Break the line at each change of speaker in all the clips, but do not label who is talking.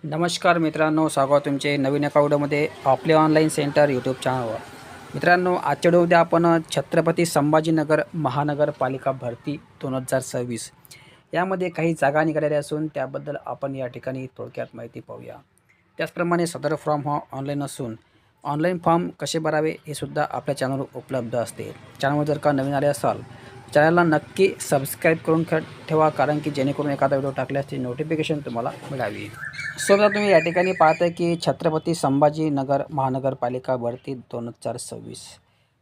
नमस्कार मित्रांनो, स्वागत तुमचे नवीन एका व्हिडिओमध्ये आपले ऑनलाईन सेंटर यूट्यूब चॅनलवर. मित्रांनो, आजच्या व्हिडिओमध्ये आपण छत्रपती संभाजीनगर महानगरपालिका भरती 2026 यामध्ये काही जागा निघालेल्या असून त्याबद्दल आपण या ठिकाणी थोडक्यात माहिती पाहूया. त्याचप्रमाणे सदर फॉर्म हा ऑनलाईन असून ऑनलाईन फॉर्म कसे भरावे हे सुद्धा आपल्या चॅनलवर उपलब्ध असते. चॅनलवर जर का नवीन आले असाल चॅनलला नक्की सबस्क्राईब करून ठेवा, कारण की जेणेकरून एखादा व्हिडिओ टाकल्यास ती नोटिफिकेशन तुम्हाला मिळावी. सो आता तुम्ही या ठिकाणी पाहताय की छत्रपती संभाजीनगर महानगरपालिका भरती 2026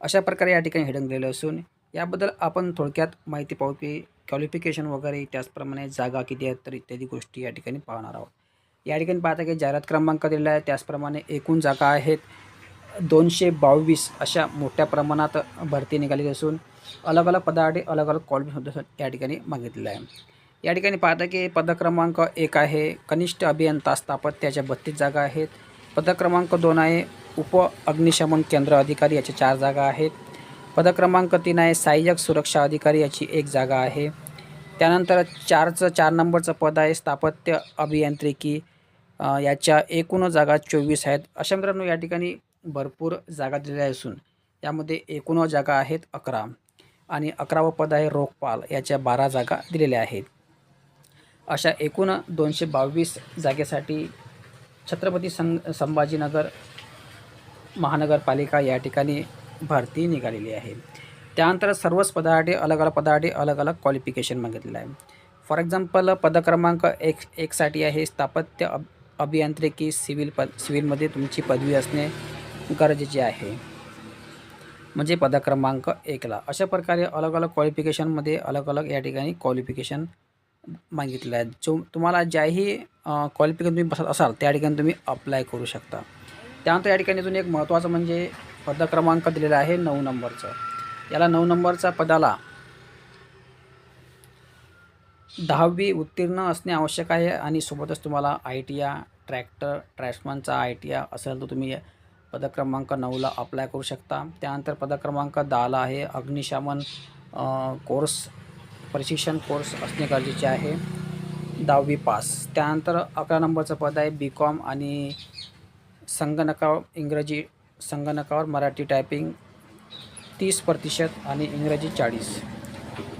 अशा प्रकारे या ठिकाणी हेडिंग दिलेलं असून याबद्दल आपण थोडक्यात माहिती पाहू की क्वालिफिकेशन वगैरे, त्याचप्रमाणे जागा किती आहेत तर इत्यादी गोष्टी या ठिकाणी पाहणार आहोत. या ठिकाणी पाहता की जाहिरात क्रमांक दिलेला आहे, त्याचप्रमाणे एकूण जागा आहेत 222 अशा मोठ्या प्रमाणात भरती निघालेली असून अलग अलग पदासाठी अलग अलग क्वालिफिकेशन या ठिकाणी मागितलेलं आहे. या ठिकाणी पाहता की पद क्रमांक 1 आहे कनिष्ठ अभियंता स्थापत्याच्या 32 जागा आहेत. पद क्रमांक 2 आहे उप अग्निशमन केंद्र अधिकारी, याच्या 4 जागा आहेत. पद क्रमांक 3 आहे सहाय्यक सुरक्षा अधिकारी, याची 1 जागा आहे. त्यानंतर 4 नंबरचं पद आहे स्थापत्य अभियांत्रिकी, याच्या एकूण जागा 24 आहेत. अशा मित्रांनो या ठिकाणी भरपूर जागा दिलेल्या असून यामध्ये एकूण जागा आहेत 11 आणि 11वं पद आहे रोखपाल, याच्या 12 जागा दिलेल्या आहेत. अशा एकूण 222 जागेसाठी छत्रपती संभाजीनगर महानगरपालिका या ठिकाणी भरती निघालेली आहे. त्यानंतर सर्वच पदासाठी अलग अलग क्वालिफिकेशन मागितलेलं आहे. फॉर एक्झाम्पल पद क्रमांक 1 साठी आहे स्थापत्य अभियांत्रिकी, सिव्हिलमध्ये तुमची पदवी असणे गरजेचे आहे, म्हणजे पद क्रमांक 1ला. अशा प्रकारे अलग अलग क्वालिफिकेशनमध्ये अलग अलग या ठिकाणी क्वालिफिकेशन मागितलं आहे. जो तुम्हाला ज्याही क्वालिफिकेशन तुम्ही बसत असाल त्या ठिकाणी तुम्ही अप्लाय करू शकता. त्यानंतर या ठिकाणी अजून एक महत्त्वाचं म्हणजे पद क्रमांक दिलेला आहे 9 नंबरचं. याला 9 नंबरच्या पदाला 10वी उत्तीर्ण असणे आवश्यक आहे आणि सोबतच तुम्हाला ITI ट्रॅक्टमनचा ITI असेल तर तुम्ही पद क्रमांक 9ला अप्लाय करू शकता. त्यानंतर पद क्रमांक 10ला आहे अग्निशमन कोर्स, प्रशिक्षण कोर्स असणे गरजेचे आहे, 10वी पास. त्यानंतर 11 नंबरचं पद आहे BCom आणि संगणकावर मराठी टायपिंग 30% आणि इंग्रजी 40,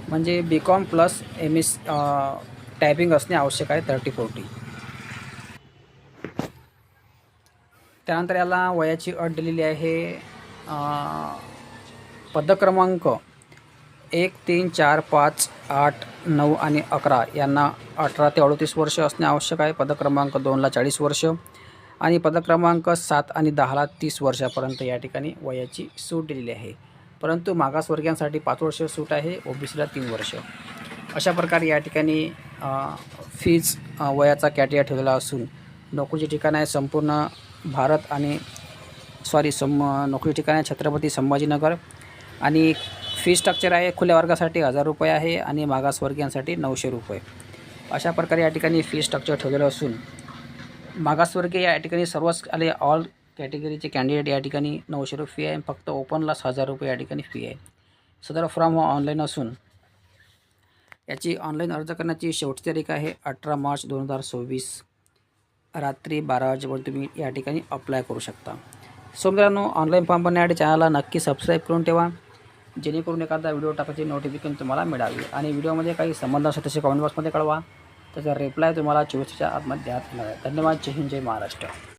म्हणजे BCom प्लस MS टायपिंग असणे आवश्यक आहे 30-40. त्यानंतर याला वयाची अट दिलेली आहे. पद क्रमांक 1, 3, 4, 5, 8, 9 आणि 11 यांना 18 ते 38 वर्ष असणे आवश्यक आहे. पद क्रमांक 2ला 40 वर्ष आणि पद क्रमांक 7 आणि 10ला 30 वर्षापर्यंत या ठिकाणी वयाची सूट दिलेली आहे. परंतु मागासवर्गीयांसाठी 5 वर्ष सूट आहे, OBCला 3 वर्ष. अशा प्रकारे या ठिकाणी फीज वयाचा कॅटेगरी ठेवलेला असून नोकरीचे ठिकाण आहे संपूर्ण भारत आणि नोकरी ठिकाण आहे छत्रपती संभाजीनगर आणि फी स्ट्रक्चर आहे खुल्या वर्गासाठी 1000 रुपये आहे आणि मागासवर्गीयांसाठी 900 रुपये. अशा प्रकारे या ठिकाणी फी स्ट्रक्चर ठेवलेलं असून मागासवर्गीय या ठिकाणी सर्वच ऑल कॅटेगरीचे कॅन्डिडेट या ठिकाणी 900 रुपये फी आहे. फक्त ओपनलाच 1000 रुपये या ठिकाणी फी आहे. सदर फॉर्म हा ऑनलाईन असून याची ऑनलाईन अर्ज करण्याची शेवटची तारीख आहे 18 मार्च 2024 रात्री 12 वाजेपर्यंत तुम्ही या ठिकाणी अप्लाय करू शकता. सो मित्रांनो, ऑनलाईन फॉर्म भरण्यासाठी चॅनलला नक्की सबस्क्राईब करून ठेवा, जेणेकरून एखादा व्हिडिओ टाकायची नोटिफिकेशन तुम्हाला मिळावी. आणि व्हिडिओमध्ये काही संबंध असेल तसे कमेंट बॉक्समध्ये कळवा, त्याचा रिप्लाय तुम्हाला 24 तासाच्या आतमध्ये द्यायला मिळेल. धन्यवाद. जय हिंद, जय महाराष्ट्र.